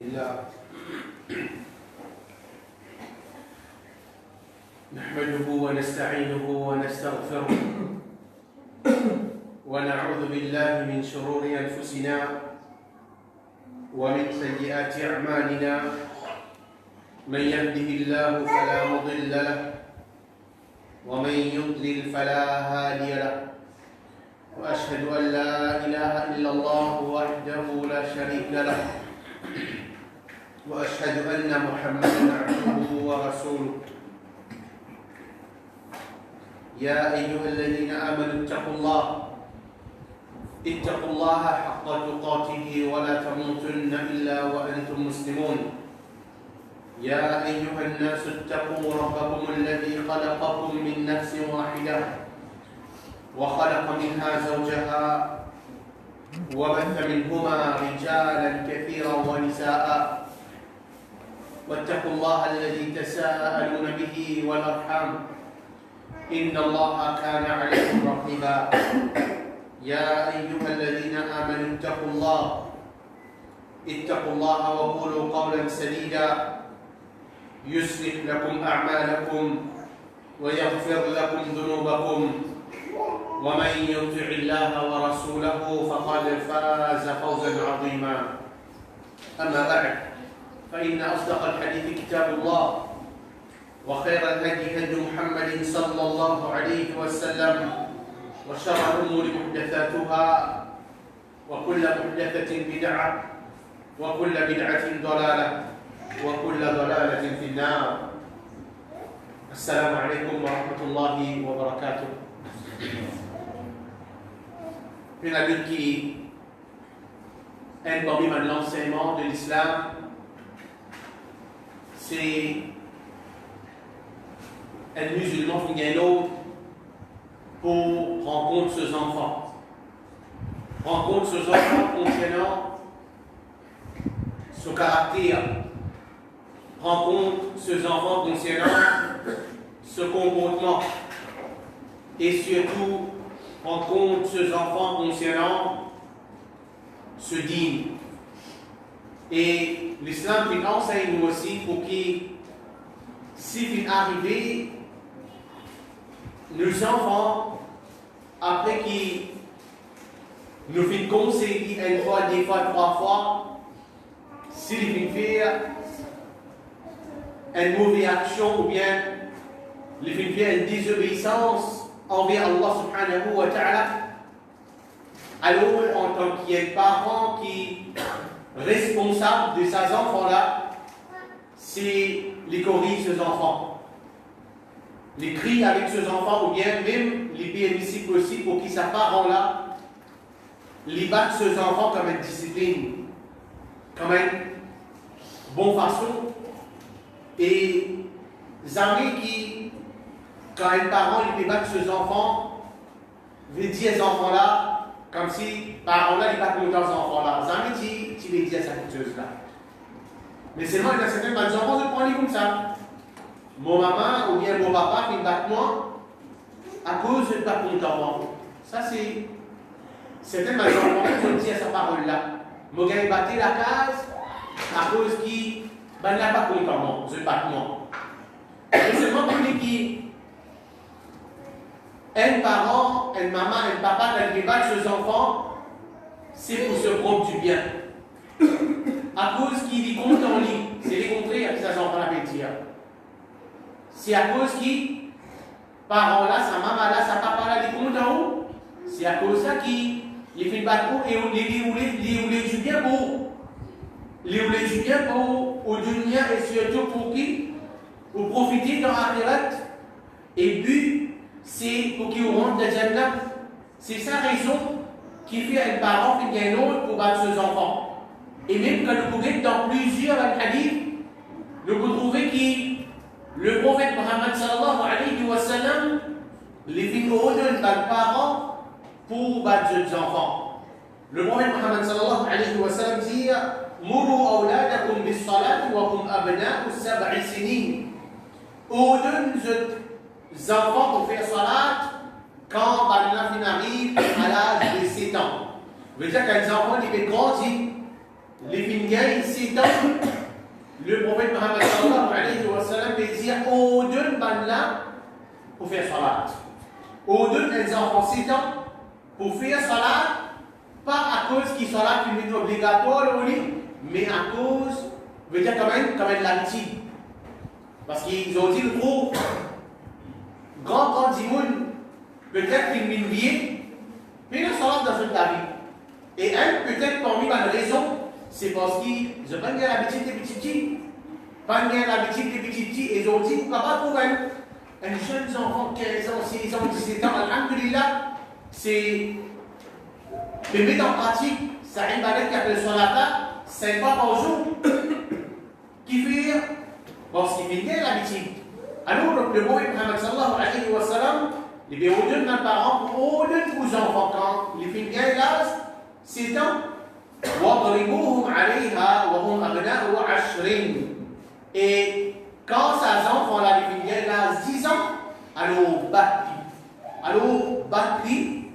الله نحمده ونستعينه ونستغفره ونعوذ بالله من شرور أنفسنا ومن سيئات أعمالنا من يهده الله فلا مضل له ومن يضلل فلا هادي له وأشهد أن لا إله إلا الله وحده لا شريك له وأشهد أن محمدًا عبده ورسوله يا أيها الذين آمنوا اتقوا الله حق تقاته ولا تموتن إلا وأنتم مسلمون يا أيها الناس اتقوا ربكم الذي خلقكم من نفس واحدة وخلق منها زوجها وبث منهما رجالا كثيرا ونساء واتقوا الله الذي تساءلون به والأرحام إن الله كان عليكم رقيبا يا أيها الذين آمنوا اتقوا الله وقولوا قولا سديدا يصلح لكم أعمالكم ويغفر لكم ذنوبكم ومن يطع الله ورسوله فقد فاز فوزا عظيما أما بعد فإن أصدق الحديث كتاب الله وخير الهدي هدي محمد صلى الله عليه وسلم وشر الأمور محدثاتها وكل محدثة بدعة وكل بدعة ضلالة وكل ضلالة في النار. السلام عليكم ورحمة الله وبركاته. Une adulte qui aime parmi l'enseignement de l'islam, c'est un musulman qui vient l'autre pour rencontrer ses enfants. Rencontre ses enfants concernant son caractère. Rencontre ses enfants concernant ce comportement. Et surtout, rencontre ses enfants concernant ce dîme. Et l'islam qui enseigne nous aussi pour qu'il, s'il est arrivé, nos enfants, après qu'ils nous font conseiller une fois, deux fois, trois fois, s'ils viennent faire une mauvaise action ou bien ils viennent faire une désobéissance envers Allah subhanahu wa ta'ala, alors en tant que parent qui est responsable de ces enfants-là, c'est les corriger ses enfants. Les cris avec ses enfants ou bien même les permissibles aussi pour que ces parents-là les battent ses enfants comme une discipline, comme une bonne façon. Et jamais qui, quand un parent il peut battre ses enfants, veut dire ces enfants-là, comme si parents-là ils battent autant ces enfants-là. Jamais tu veux dire cette chose-là. Mais seulement il y a certains enfants qui prennent comme ça. Mon maman ou bien mon papa qui me bat moi à cause de pas content. Ça c'est certains enfants qui ont dit à sa parole-là. Mon gars il battait la case à cause qu'il n'a pas content, je bat moi. Mais seulement pour les qui un parent, une maman, un papa qui bat ses enfants, c'est pour se prendre du bien. À cause qu'il est content lui, c'est le contraire que ses enfants la dire. C'est à cause qui, parents-là, sa maman-là, sa papa-là, les contents, c'est à cause ça qui les fait battre et les voulait du bien pour. Les voulait du bien pour au dunya et surtout pour qui? Pour profiter dans l'akhirat. Et puis, c'est pour qu'ils rentrent dans Jannah. C'est sa raison qui fait un parent qui vient un autre pour battre ses enfants. Et même quand nous pouvons dans plusieurs hadiths, nous pouvons trouver que le prophète Muhammad sallallahu alayhi wa sallam les fait ordonner par parents pour battre ses enfants. Le prophète Muhammad sallallahu alayhi wa sallam dit Muru awladakum bis salat wa hum abna'u sab'i sinin. Ordonne les enfants pour faire salat quand Banafin arrive à l'âge de 7 ans. Veut dire qu'un enfant qui fait grandir, les filles 7 ans, le prophète Mohammed sallallahu alayhi wa sallam veut dire au deux là pour faire salat. Au deux des enfants 6 ans pour faire salat, pas à cause qu'ils sont là qui est obligatoire au lit, mais à cause, veut dire quand même l'habitude. Parce qu'ils ont dit le gros grand dimoun, peut-être qu'il m'y vie, mais ils sont là dans une vie. Et peut-être parmi les raisons, c'est parce qu'ils n'ont pas bien l'habitude des petits, pas bien l'habitude des petits, et ils ont dit, pourquoi pas pour un jeune enfant, 15 ans, 6 ans, 17 ans, alhamdulillah, c'est de mettre en pratique, ça a une valeur qui appelle Salat, 5 fois par jour, qui fait, parce qu'il fait bien l'habitude. Alors, le prophète Muhammad sallallahu alayhi wa sallam, il dit aux deux parents, aux deux enfants, quand ils finissent bien l'âge, c'est temps, وَضْرِبُوهُمْ عَلَيْهَا وَهُمْ أَبْنَاءُ 10. Et quand ces enfants-là, ils finissent bien l'âge 10 ans, alors battre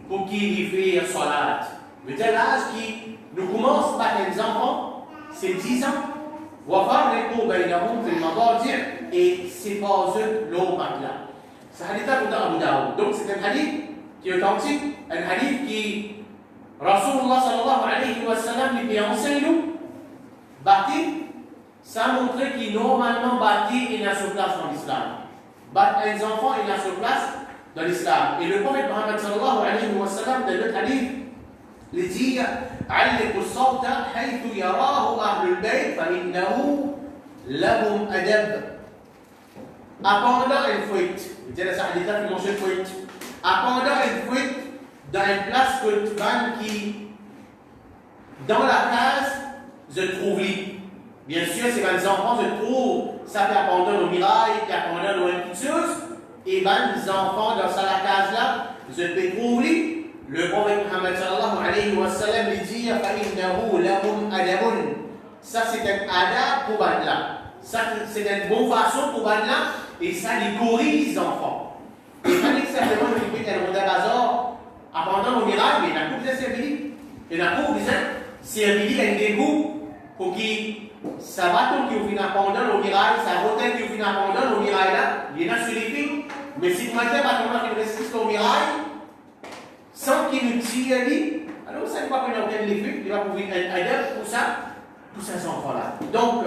pour qu'ils fassent salat. Mais c'est l'âge qui nous commence par les enfants, c'est 10 ans. وَفَرِّقُوا بَيْنَهُمْ فِي الْمَضَاجِعِ. Et c'est pas eux l'eau là. C'est un hadith d'Abu Daoud. Donc c'est un hadith qui est authentique, un hadith qui Rasulullah sallallahu alayhi wa sallam lui enseigne nous. Bâti, ça montre qu'il normalement bâti il a sa place dans l'islam. Battre les enfants il a sa place dans l'islam. Et le prophète Muhammad sallallahu alayhi wa sallam dans le hadith il dit علقوا الصوت حيث يراه أهل البيت فإنه لهم أدب. Pendant une fuite, je dirais ça, il a mentionné fuite. Pendant une fuite, dans une place qui, dans la case, je trouve lit. Bien sûr, c'est quand les enfants se trouvent, ça fait abandonner au mirail, qui abandonne aux inquiétudes, et les enfants dans la case là, je peux trouver. Le prophète Muhammad sallallahu alayhi wa sallam lui dit فَإِنَّهُ لَهُمْ أَدَبٌ. Ça c'est un adab pour là. Ça c'est une bonne façon pour là et ça les corrige les enfants. Et pas nécessairement le fait qu'elle regarde bazar abandonne au miracle, mais il a beaucoup de servir. Il a beaucoup de servir avec des goûts pour qu'il ça va donc qu'il abandonne au miracle, ça rotate qu'il abandonne au miracle là, il y en a sur les filles. Mais si vous mettez pas qu'il résiste au miracle, sans qu'il nous tire, alors ça ne va pas qu'on obtienne les fruits, il va pouvoir être adepte pour ces enfants-là. Donc,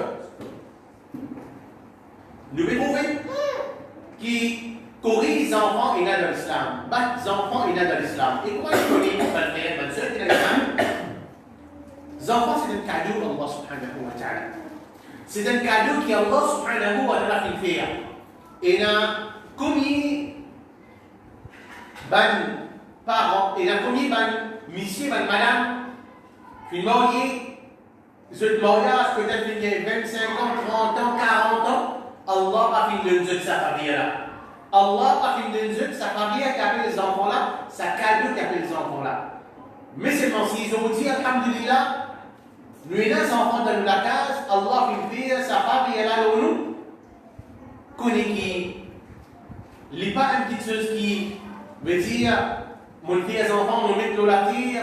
nous devons trouver qui corrige les enfants et là dans l'islam, battre les enfants et là dans l'islam. Et comment ils corrigent les frères, bonne sœur, et dans l'islam? Les enfants, c'est un cadeau d'Allah subhanahu wa ta'ala. C'est un cadeau qu'Allah subhanahu wa ta'ala fait. Et là, combien parents, et la première, monsieur, madame, puis marié, ce mariage peut-être il y a 25 ans, 30 ans, 40 ans, Allah a fait une de sa famille là. Allah a fait une de sa famille qui appelle les enfants là, sa cadeau qui appelle les enfants là. Mais seulement s'ils ont dit, alhamdulillah, nous avons des enfants dans la case, Allah fait faire sa famille là où nous, connaît qui, il n'y a pas une petite chose qui veut dire, mon fils et enfants nous mettent la tire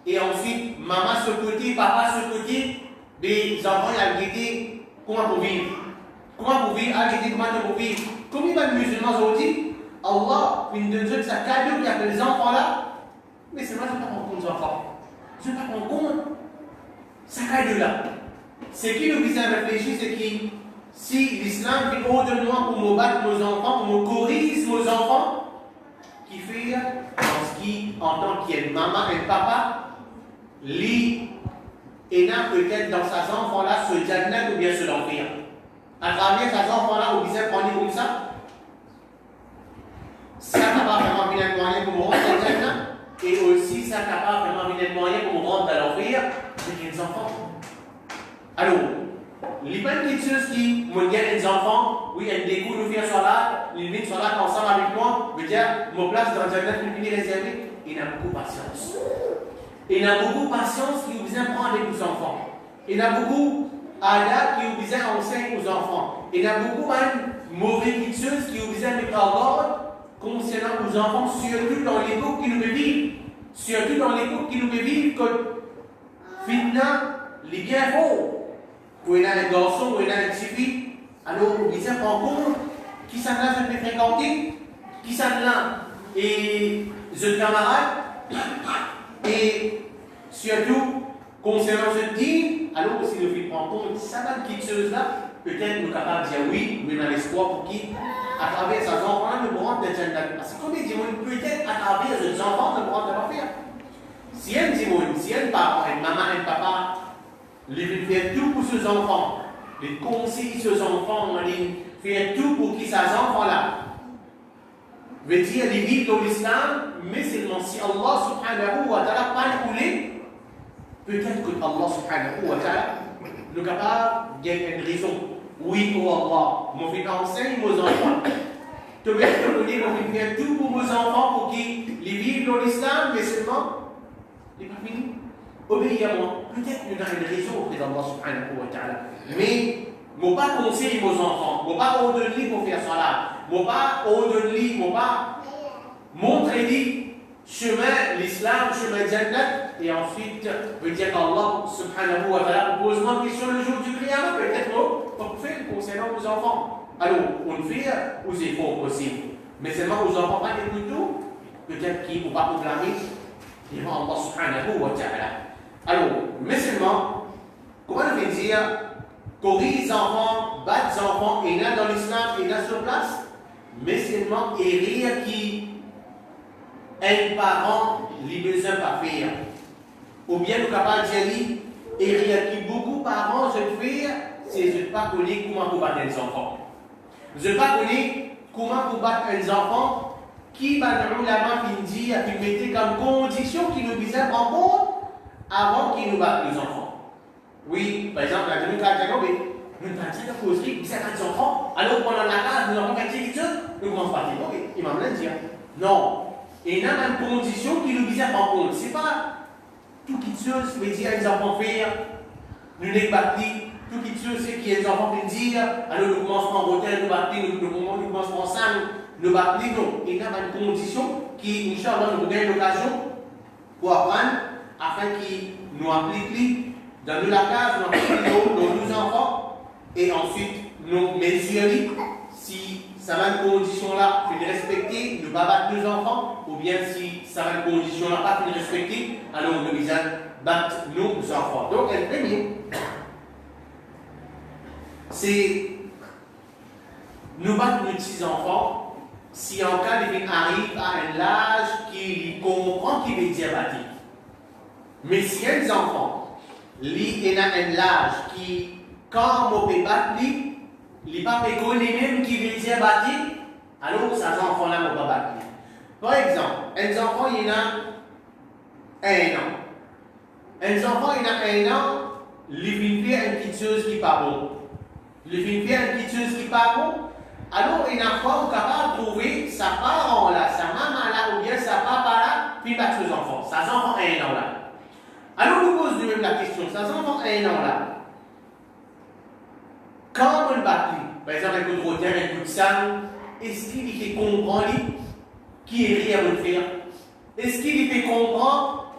et ensuite maman sur le côté, papa sur le côté, les enfants ils ont dit comment pour vivre. Comment pour vivre, comment pour vivre. Comme les musulmans ont dit, Allah, une de Dieu, sa cadeau qui appelle les enfants là, mais c'est moi je ne vais pas prendre compte des enfants. Je ne vais pas prendre compte. Sa cadeau là. Ce qui nous vise à réfléchir, c'est que si l'islam fait au-delà de moi pour me battre nos enfants, pour me corriger nos enfants, qui fait en tant qu'il maman et papa, lui, et n'a peut-être dans ses enfants-là ce jannat ou bien ce l'enfer. À travers ces enfants-là, vous disait prendre comme ça. Ça n'a pas vraiment bien le moyen pour me rendre dans le jannat, et aussi ça n'a pas vraiment bien le moyen pour me rendre dans l'enfer, c'est les enfants. Alors, les bonnes petites choses qui me disent les enfants, oui, elles découvrent de faire salat, ils viennent salat ensemble avec moi, veut dire, me place dans le jardin pour finir réservé. Il a beaucoup de patience. Il a beaucoup de patience qui vous vient prendre avec vos enfants. Il a beaucoup d'adab qui vous vient enseigner aux enfants. Il a beaucoup de mauvaises petites choses qui vous vient mettre en ordre concernant vos enfants, surtout dans les couples qui nous vivent. Surtout dans les couples qui nous vivent, que finalement, les biens faux. ou il y a un garçon, ou il y a un petit fille, alors il dit en compte qui ça là je peux fréquenter, qui ça là et je camarade, et surtout concernant ce dit, alors si nous faisons en compte ça va quelque chose là, peut-être nous sommes capables de dire oui, mais dans l'espoir pour qui, à travers ces enfants-là, nous pourrons être Jannah. Parce que comme il dit, peut-être à travers ces enfants, nous pourrons te faire. Si elle dit, si elle parent, une maman, un papa, ils veulent faire tout pour ces enfants, les conseils ces enfants, ils faire tout pour qu'ils ces enfants-là veut dire les vivent dans l'islam, mais seulement si Allah subhanahu wa ta'ala pas coulé, peut-être que Allah subhanahu wa ta'ala nous capable de gagner une raison. Oui, pour Allah, mon fils enseigne aux enfants. Tu veux te donner, mon fils faire tout pour vos enfants pour qu'ils vivent dans l'islam, mais seulement, il n'est pas fini. Obéis à moi. Peut-être qu'il y a une raison auprès d'Allah subhanahu wa ta'ala. Mais, je ne pas conseiller aux enfants, je ne pas ordonner pour faire cela, je ne pas ordonner, je ne pas montrer chemin l'islam, chemin Jannat, et ensuite, veut dire qu'Allah subhanahu wa ta'ala pose une question le jour du Qiyamah, peut-être on fait concernant aux enfants. Alors, on le fait aux efforts possibles, mais seulement aux enfants, pas des couteaux, peut-être qu'ils ne vont pas proclamer devant Allah subhanahu wa ta'ala. Alors, mais seulement, comment on veut dire, corrige les enfants, battre les enfants, et là dans l'islam, et là sur place, mais seulement, et rire qui un parent les besoin pas faire. Ou bien nous capables de dire, et rien qui beaucoup de parents je faire, c'est je ne pas connaître comment pour battre les enfants. Je ne pas connaître comment pour battre les enfants qui va nous la main qui dit, qui mettait comme condition qui nous disait en compte avant qu'ils nous battent les enfants. Oui, par exemple, la demi-carte mais nous avons dit la causerie, vous êtes des enfants, alors pendant la case, nous avons quelque chose, nous commençons pas à dire, il m'a même dire, non. Et il y a une condition qui nous disait en compte. Ce n'est pas tout qui chose, mais dire les enfants faire, nous n'est pas dit, tout qui chose, c'est qu'il y a des enfants qui disent, alors nous commençons en rotin, nous battons, nous commençons ensemble, nous battons, non. Il y a une condition qui, Inch'Allah, nous donne l'occasion pour apprendre, afin qu'il nous applique dans la case, nous appliquons nos enfants, et ensuite nous mesurons si ça va une condition-là, il faut respecter, ne pas battre nos enfants, ou bien si ça va une condition-là, pas qu'il respecter, alors on devrait battre nos enfants. Donc, le premier, c'est nous battre nos petits enfants si en cas de arrive à un âge qui comprend qu'il veut dire battre. Mais si un enfant, il a un âge qui, quand on peut battre, les papas les mêmes qui veulent dire battre, alors ces enfants-là ne vont pas battre. Par exemple, un enfant, il a 1 an. Un enfant, il a 1 an, il vient faire une petite chose qui n'est pas bon. Il vient faire une petite chose qui n'est pas bon. Alors, il n'a pas capable de trouver sa parent-là, sa maman-là, ou bien sa papa-là, puis battre ses enfants. Ses enfants 1 an là. Alors, nous posons nous-mêmes la question, ses enfants 1 an là. Quand on le bat, par exemple, un coup de rotin, un coup de sang, est-ce qu'il fait comprendre qui est rien à vous faire? Est-ce qu'il fait comprendre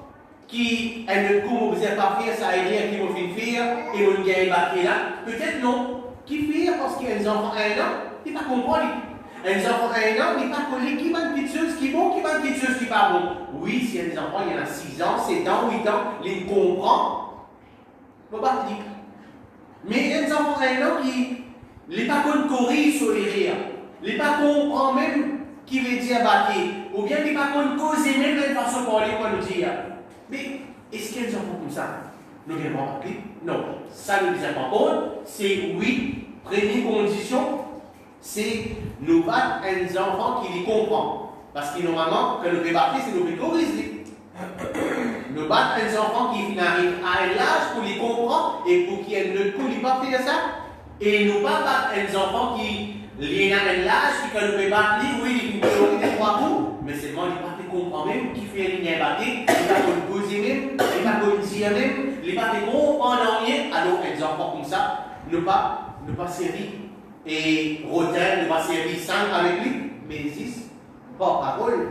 qui est le coup, vous n'avez pas faire, ça est rien qui vous fait faire, et vous ne gagnez pas là? Peut-être non. Qui fait parce qu'il y a des enfants 1 an, il ne pas comprendre. Un enfant 1 an, il n'est pas connu qui va une petite chose qui est bon, qui va une petite chose qui n'est pas bon. Oui, s'il y a des enfants, il y en a 6 ans, 7 ans, 8 ans, ils comprennent. Il ne faut pas dire. Mais il y a des enfants 1 an qui n'est pas connu courir sur les rires. Il n'est pas comprend même qui veut dire battre. Ou bien il n'est pas connu causer même de façon pour aller nous dire. Mais est-ce qu'il y a des enfants comme ça? Nous ne devons pas non. Ça nous dit pas compte. C'est oui. Première condition, c'est nous battre un enfant qui les comprend. Parce que normalement, quand nous débattons, c'est nous corriger. Nous battre un enfant qui arrive à un âge pour les comprendre et pour qu'il ne puisse pas faire ça. Et nous pas battre un enfant qui est à un âge qui quand nous peut battre, oui, il peut faire 3 coups, mais seulement il ne peut pas comprendre même qui fait une battre, il ne peut pas poser même, il ne peut pas dire même, il ne peut pas comprendre rien. Alors, un enfant comme ça, ne pas servir et rotin, ne pas servir 5 avec lui, mais 10 par parole.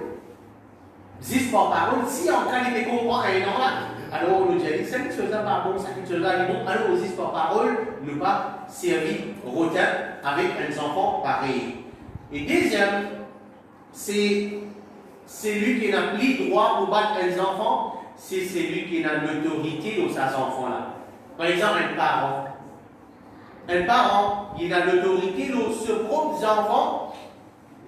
10 par parole, si en cas il comprend un an là, Alors, nous disons, ça qui se pas bon, ça qui se pas bon. Alors, aussi, par parole, nous pas servir rotin avec un enfant pareil. Et deuxième, c'est celui qui n'a plus droit pour battre un enfant, c'est celui qui a l'autorité de ses enfants-là. Par exemple, un parent. Un parent, il a l'autorité de ses propres enfants.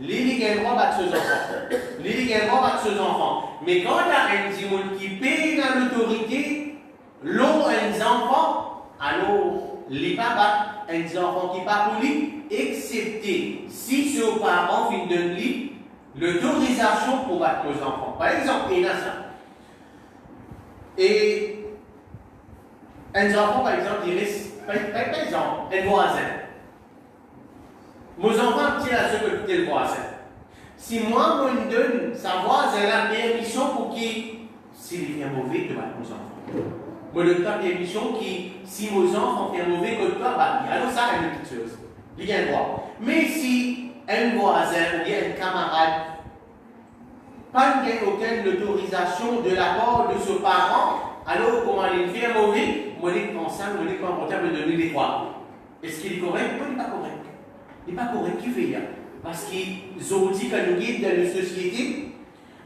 Il a le droit de battre ses enfants. Il a le droit de battre ses enfants. Mais quand il y a un petit monde qui paye l'autorité, l'eau un enfant, alors il ne pas battre un enfant qui pas pour lui, excepté si ce parent finit de lui l'autorisation pour battre nos enfants. Par exemple, il y a ça. Et un enfant, par exemple, il reste, par exemple, un voisin. Mes enfants tirent à ce que tu es le voisin. Si moi, je me donne sa voisin la permission pour qu'il, s'il fait mauvais, de battre mes enfants. Je donne ta permission qui, si mes enfants font mauvais, que toi, bah, alors ça, c'est une petite chose. Il y a un droit. Mais si un voisin ou bien un camarade pas aucune autorisation de la part de ce parent, alors comment il fait mauvais, moi je prends ça, moi je prends me donner des droits. Est-ce qu'il est correct? Non, il n'est pas correct. Il n'est pas correct, qui fait ça? Parce qu'ils ont dit que nous guide dans la société,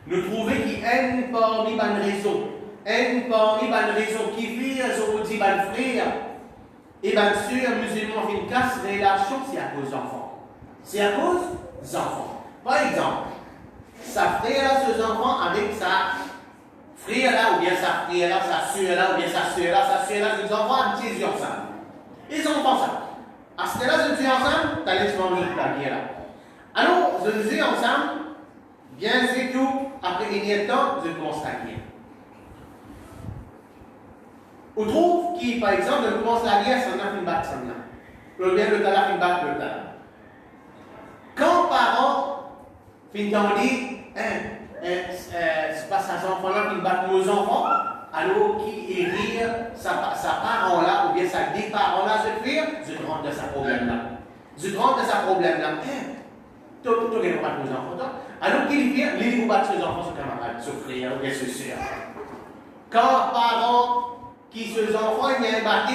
nous trouvons qu'il y a une parmi les raisons. Une parmi les raisons qui fait, ils ont dit, frère, et bien sûr, musulmans font une casse relation, c'est à cause des enfants. C'est à cause des enfants. Par exemple, sa frère, ses enfants avec sa frère là, ou bien sa frère là, sa soeur là, ou bien sa soeur là, les enfants habituent ensemble. Ils ont pensé ça. À ce là, ils sont ensemble, tu as l'expérience de la guerre là. Alors, ils sont ensemble, bien c'est tout, après un temps, ils commencent la guerre. On trouve qui, par exemple, ils commencent la guerre, ça n'a pas une batte, ça n'a. Ou bien le talent, une batte, le talent. Quand parents finissent dit, c'est pas sa enfant-là qui bat nos enfants, alors qui est rire sa parent-là, ou bien sa des parents-là, je fais, je rentre dans sa problème-là. Je rentre dans sa problème-là. Tu ne pas nos enfants, alors qu'il vient, il vous bat ses enfants, ses camarades, ses frères, ou bien ses soeurs. Quand parents qui ses enfants, il vient battre,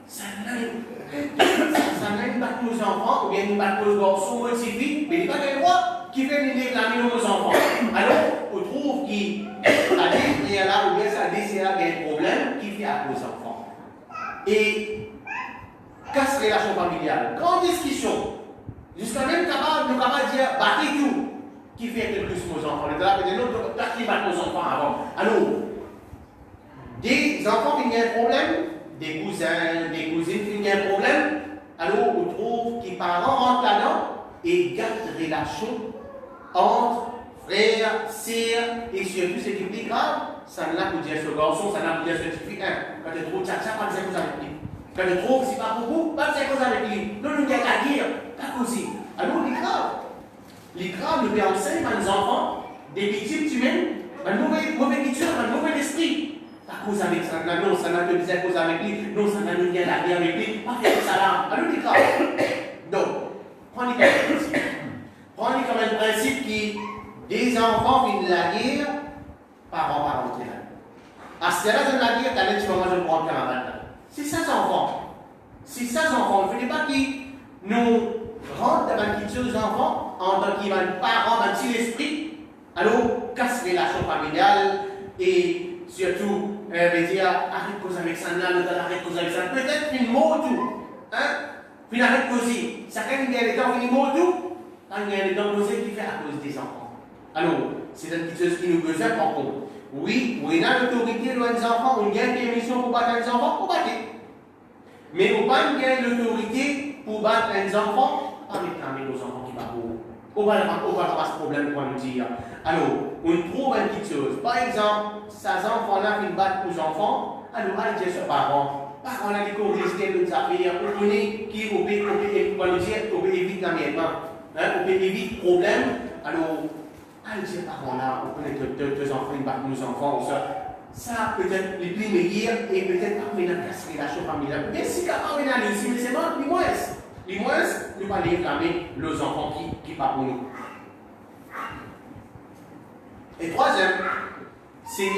ça n'a pas nos enfants, ou bien il bat nos garçons motivés, mais il n'a pas le droit qui fait une réclamer nos enfants. Alors, on trouve qu'il a des là, ou bien ça décide qu'il y a un problème qui fait à nos enfants. Et casse relation familiale. Grande discussion. Jusqu'à même capable de dire, battez tout. Qui fait que plus nos enfants? Les gars, mais non, qui bat nos enfants avant? Alors, des enfants qui ont un problème, des cousins, des cousines qui ont un problème, alors on trouve que les parents rentrent là-dedans et gardent relation entre frères, sœurs et surtout ce qui est plus grave, ça n'a pas dire ce garçon, ça n'a pas dire ce petit frère. Quand tu trouves tcha, pas de cause avec lui. Quand tu trouves c'est pas beaucoup, pas de cause avec lui. Non, nous avons à dire, pas causer. Alors, les graves. Les graves, nous enseignent à nos enfants des petits humains, un mauvais culture, un mauvais esprit. Pas cause avec ça, non, ça n'a pas dire cause avec lui, non, ça n'a pas dire la guerre avec lui, pas faire ça là. Alors, les graves. Donc, prenez comme principe. Prenez comme un principe qui, des enfants viennent de la guerre, parents pas rentrer là. À ce là de la guerre, tu as dit, moi je prends le camarade. C'est ça, enfants. C'est ça, enfants. Il ne faut pas qu'ils nous rentrent dans une culture des enfants en tant qu'ils sont parents, un petit esprit. Alors, casse les relations familiales et surtout, dire, arrête de causer avec ça, arrête de causer avec ça. Peut-être une mot tout. Hein? Puis arrête de causer. Chacun qui a les temps, une mot tout. Quand il y a les temps causés, qui fait à cause des enfants. Alors, c'est une petite chose qui nous besoin par contre. Oui, on a l'autorité de nos enfants, on gagne des missions pour battre les enfants, pour battre. Mais on n'a pas l'autorité pour battre les enfants, pas réclamer nos enfants qui battent. On va avoir ce problème pour nous dire. Alors, on trouve une petite chose. Par exemple, ces enfants-là qui battent nos enfants, alors allez dire ce parent. Parents là qui corrigent des affaires, on connaît qui on peut éviter l'amièvement, on peut éviter le problème. Alors, allez dire parents là, on connaît deux enfants qui battent nos enfants, ça peut-être les plus meilleurs et peut-être pas une relation familiale. Mais si quand on a le mais c'est bon, les moins, nous allons réclamer les enfants qui partent pour nous. Et troisième, c'est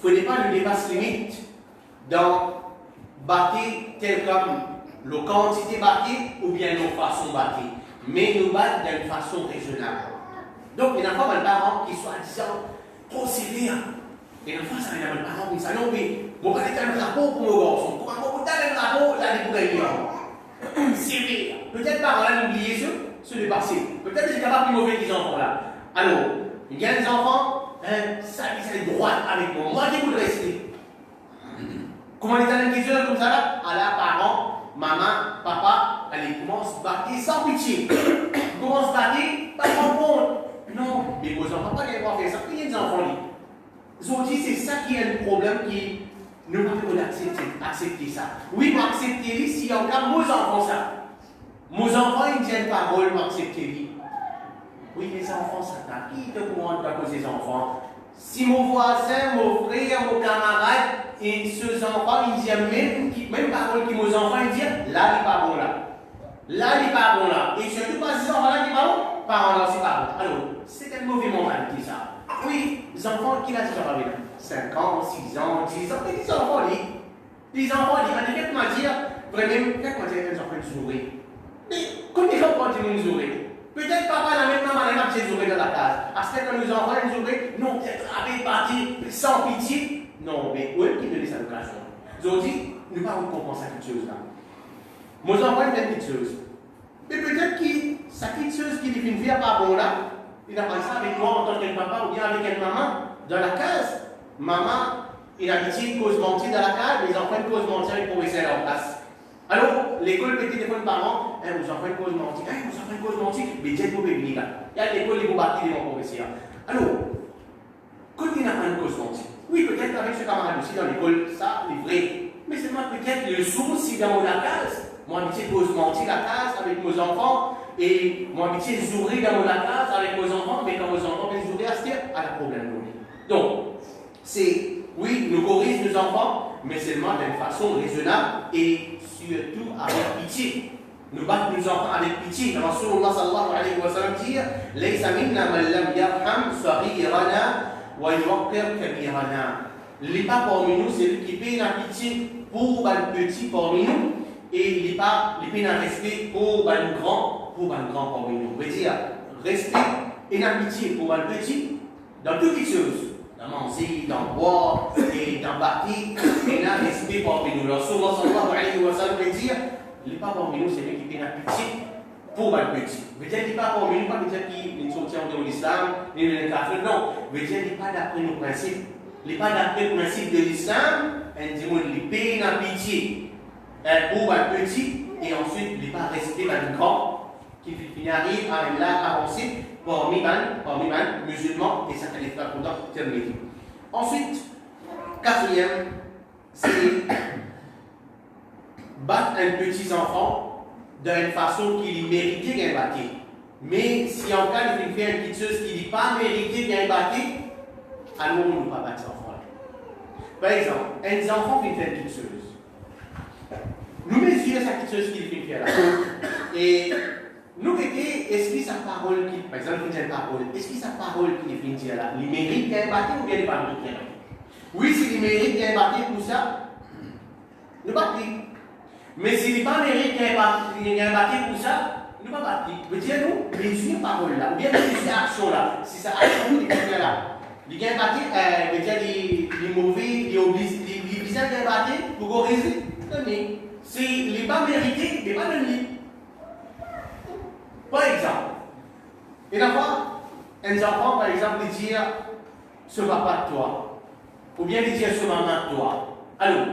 il ne faut pas le dépasse limite dans bâtir tel comme la quantité bâtie ou bien nos façons bâties, mais nous battre d'une façon raisonnable. Donc, il y a pas mal de parents qui sont disant trop sévères. Et une fois, ça vient de parents qui disent non, mais mon père est un rapport pour mon garçon. Comment vous avez un rapport là, pour gagner sévère. Peut-être parents là, n'oubliez ce du passé. Peut-être que c'est capable de mauvais des enfants là. Alors, il y a des enfants, ça est droit avec moi. Moi, je vous le rester. Comment les talents qui sont comme ça là? À la parent, maman, papa, allez, commence à battre sans pitié. Commence à battre, pas de compte. Non, mais vos enfants, pas qu'ils vont faire ça. Il y a des enfants là. Aujourd'hui, c'est ça qui est le problème qui nous pouvons accepter ça. Oui, pour accepter si on a nos enfants ça. Nos enfants, ils ne tiennent pas rôle pour accepter. Oui, les enfants, ça t'a qui te courant à cause des enfants. Si mon voisin, mon frère, mon camarade, et ceux enfants, ils disent même parole que nos enfants, ils disent là, il n'est pas bon là. Là, il n'est pas bon là. Et surtout pas ces enfants-là qui sont bons, parents là, c'est pas bon. Alors, c'est un mauvais mentalité ça. Oui, les enfants qui l'ont déjà avec 5 ans, 6 ans, 10 ans, mais les enfants, les enfants, faites-moi dire, vraiment, faites-moi dire qu'ils ont fait du sourire. Mais, comme ils ont pas du sourire, peut-être papa la même maman n'a pas de sourire dans la case. Parce que quand les enfants ont sourire, non, peut-être avec parti, sans pitié. Non, mais où est-ce qu'ils donnent cette occasion? Aujourd'hui, nous ne pouvons pas comprendre cette chose là. Mes enfants, ils font quelque chose. Mais peut-être que cette petite chose qui les fait pas bon là, il a pensé avec moi en tant que papa ou bien avec une maman dans la case. Maman, il a dit une cause mentir dans la case, les enfants une cause mentir pour rester à leur place. Alors, l'école peut téléphoner aux parents, vous enfants une cause mentir, vous enfants une cause mentir, mais Dieu peut venir là. Il y a l'école, ils vont bâtir les professeurs. Alors, quand il n'a pas une cause mentir, oui, peut-être avec ce camarade aussi dans l'école, ça, c'est vrai. Mais c'est moi peut-être le souci dans la case. Moi, habitué cause mentir la case avec mes enfants. Et moi, habitué zourer dans la case avec mes enfants. Mais quand mes enfants viennent zourer, à la problème. Donc, c'est, oui, nous corrigeons nos enfants, mais seulement d'une façon raisonnable et surtout avec pitié. Nous battons nos enfants avec pitié. Rasulullah sallallahu alayhi wa sallam dit Laysa minna man lam yarham saghirana wa yuwaqqir kabirana. Les pas parmi nous, c'est lui qui paye la pitié pour les petits parmi nous et les pas les paye la respect pour les grands parmi nous. On veut dire respect et la pitié pour les petits dans toutes les choses. Dans manger, dans boire et dans bâtir, et là, respect parmi nous. Alors, souvent, sallallahu alayhi wa sallam veut dire les pas parmi nous, c'est lui qui paye la pitié pour les petits. Veut dire les pas parmi nous, pas veut dire qu'ils sont sortis de l'islam, ni de l'intérieur, non. Veut dire les pas d'après nos principes. Les pas d'après le principe de l'islam, on dit les payer la pitié pour les petits, et ensuite les pas respecter les grands qui arrivent à avancer parmi les musulmans, et ça fait les frères contents terminés. Ensuite, quatrième, c'est battre un petit enfant d'une façon qu'il méritait d'être battu. Mais si en cas il fait une petite chose qu'il n'est pas mérité d'être battu, alors on ne peut pas battre l'enfant. Par exemple, un enfant fait faire une petite chose. Nous mesurons sa petite chose qu'il fait faire là. Et nous mettons, est-ce que sa parole, par exemple, il fait une parole, est-ce que sa parole qu'il fait dire là, il mérite d'être battu ou bien il n'est pas mérité? Oui, s'il mérite d'être battu pour ça, nous battons. Mais s'il n'est pas mérite d'être battu pour ça, nous ne pas battre. Veut dire nous, mesurer parole là, ou bien mesurer action là. Si sa action est bien là. Les gains battus, les mauvais, les visages gains battus pour corriger, donner. Si les pas mérités, les pas donnés. Par exemple, il y a un enfant, par exemple, il dit ce papa de toi, ou bien il dit ce maman de toi. Alors,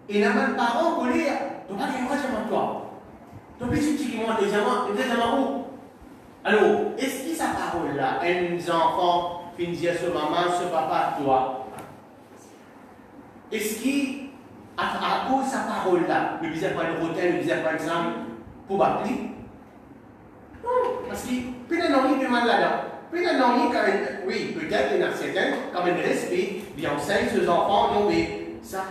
il y a un parent qui dit tu n'as pas de quoi de toi. Tu petit qui monte deuxièmement où? Alors, est-ce que sa parole là, un enfant, puis dire ce maman, ce papa, toi. Est-ce qu'à cause de sa parole là, ne disait pas une routine, ne disait pas un exemple pour battre? Non, parce que peut-être non, il demande là-dedans. Peut-être non, oui, peut-être il y en a certains, comme un respect, il enseigne ses enfants, non, mais ça,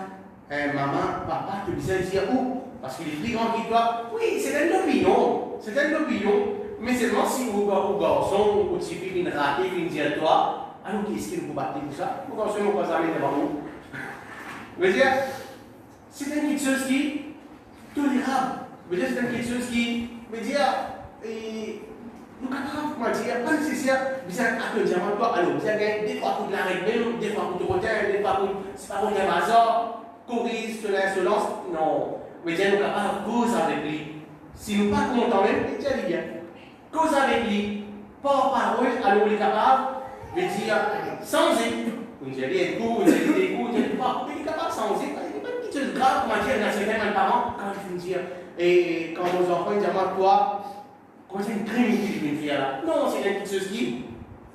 maman, papa, te disait dire où? Parce qu'il est plus grand que toi. Oui, c'est une opinion, mais seulement si vous garçon, ou si vous une ratée, vous dire toi, Alors, qu'est-ce qu'il faut battre tout ça? Pourquoi on ne peut pas s'arrêter devant nous? Je veux dire, c'est une petite chose qui est tolérable. Je veux dire, c'est une petite chose qui, je veux dire, nous sommes capables, comment dire, pas nécessaire, vous avez un diamant, toi, alors, vous avez des fois pour de la règle, des fois pour te retenir, des fois pour, c'est pas pour un hasard, corrige sur l'insolence, non. Je veux dire, nous sommes capables de cause avec lui. Si nous ne sommes pas contents même, il dit bien. Cause avec lui, par parole, alors il est capable de dire, sans y. Vous avez des coups, vous avez des coups, vous avez des coups, il est capable de sans y. Il n'y a pas de petite chose grave, comment dire, dans certains parents, quand ils finissent dire, et quand nos enfants disent, moi, toi, comment c'est une crime qu'il vient faire là? Non, c'est une petite chose qui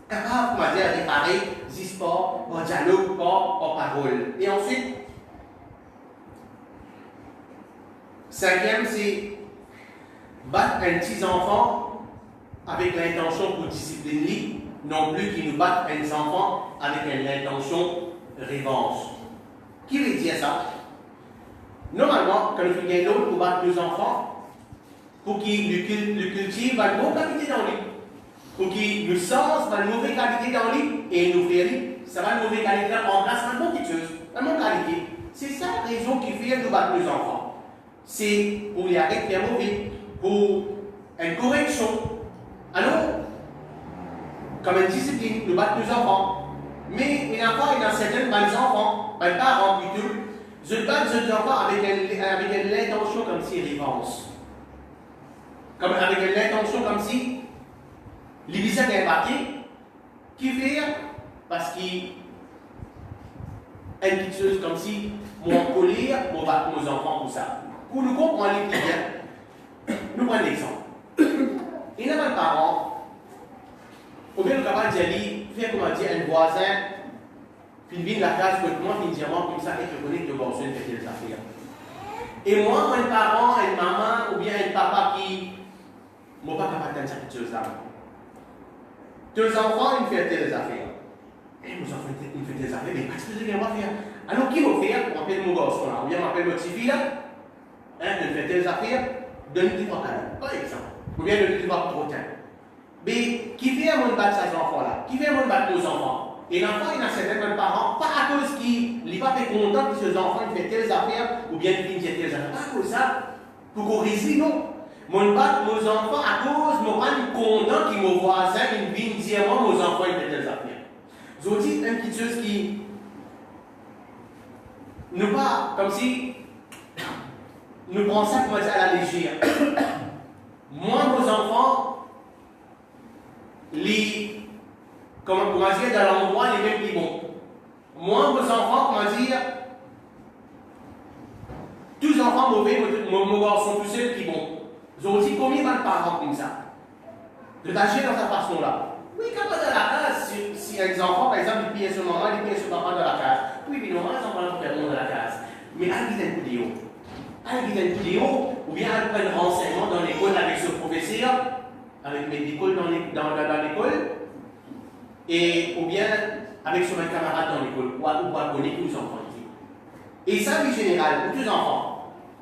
est capable, comment dire, de réparer, des sports, en dialogue, en parole. Et ensuite, cinquième, c'est battre un petit enfant avec l'intention pour discipliner, non plus qu'il nous batte un enfant avec l'intention revanche. Qui veut dire ça? Normalement, quand nous faisons l'autre pour battre nos enfants, pour qu'ils le cultivent, va une bonne qualité dans lui. Pour qu'il nous sens, va une mauvaise qualité dans lui et nous fait rire, ça va une mauvaise qualité en place, une bonne petite chose, une bonne qualité. C'est ça la raison qui fait nous battre nos enfants. C'est pour les arrêter de faire mauvais, pour une correction. Alors, comme une discipline, nous battons nos enfants. Mais il y a certains enfants, pas les parents plutôt, je bats nos enfants avec l'intention comme si révérence. Comme avec l'intention comme si les visages d'un papier qui fait parce qu'il une petite chose comme si mon colère, on va nos enfants pour ça. Pour nous comprendre les clients, nous prenons l'exemple. Il y a un parent, ou bien le capable de dire, faire comment dire, un voisin, puis il vient de la case pour moi, il dit moi comme ça, et je connais que le garçon fait des affaires. Et moi, un parent, une maman, ou bien un papa qui ne pas capable de faire cette chose-là. Deux enfants, ils font des affaires. Et nos enfants, ils font des affaires, mais qu'est-ce que vous allez faire? Alors, qui va faire? On appelle mon garçon là, ou bien on appelle notre fille là, il fait des affaires, donne-lui trois cadeaux, par exemple. Ou bien donne-lui trois protéines. Mais qui fait un monde battre ces enfants-là? Qui fait un monde battre nos enfants? Et l'enfant, il a certains parents, pas à cause qu'il n'est pas fait content que ses enfants ils font telles affaires, ou bien qu'ils font telles affaires. Pas à cause de ça, pour corriger, non. Mon bat nos enfants à cause, mon pas content que mon voisin, il vient dire moi, nos enfants ils font telles affaires. Je vous dis une petite chose qui. Nous pas, comme si. Nous prenons ça comme ça à la légère. Moi, nos enfants, les. Comment dire, dans l'endroit, les mêmes qui vont. Moi, nos enfants, comment dire. Tous les enfants mauvais, mon garçon, tous ceux qui vont. Ils ont dit combien de parents comme ça? De t'agir dans cette façon-là. Oui, quand on est dans la case, si les enfants, par exemple, ils payent ce maman, ils payent ce papa dans la case. Oui, évidemment, les enfants vont faire dans la case. Mais allez vite un coup de haut. Allez vite un coup de haut, ou bien allez prendre renseignement dans l'école avec ce professeur, avec mes écoles dans l'école, et ou bien avec son camarade dans l'école, ou à connaître tous les enfants ici. Et ça, en général, pour tous les enfants.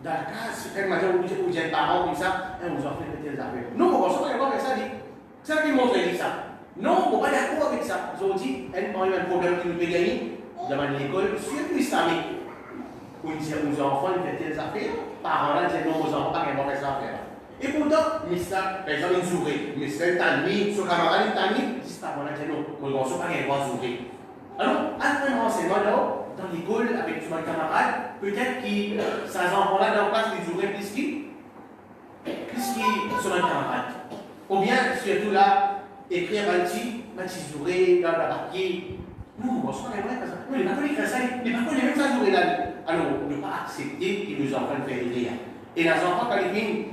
Dans la case, c'est quand même où j'ai un parent comme ça, et vous en faites des affaires. Non, on va pas d'accord avec ça. C'est ça qui montre ça. Non, on ne va pas d'accord avec ça. Ils ont dit, un problème qui nous peut gagner devant l'école, surtout islamique. Où ils disent aux enfants, ils font des affaires, parents là disent non aux enfants, pas qu'ils vont faire des affaires. Et pourtant, par exemple, une souris, mais c'est un tanni, son camarade, une tanni, ils disent parents là disent non, mon garçon, pas qu'ils vont souris. Alors, après un renseignement là, dans l'école avec son camarade, peut-être que ces enfants-là n'ont pas les ouvrir plus qu'ils sont un camarade. Ou bien, surtout là, écrire un petit ouvrir dans le papier. Non, on se fait comme ça. Non, les parents, ils font ça, les parents, ils même ça ouvrir là. Alors, on ne peut pas accepter que nos enfants fassent rire. Et les enfants, quand ils viennent,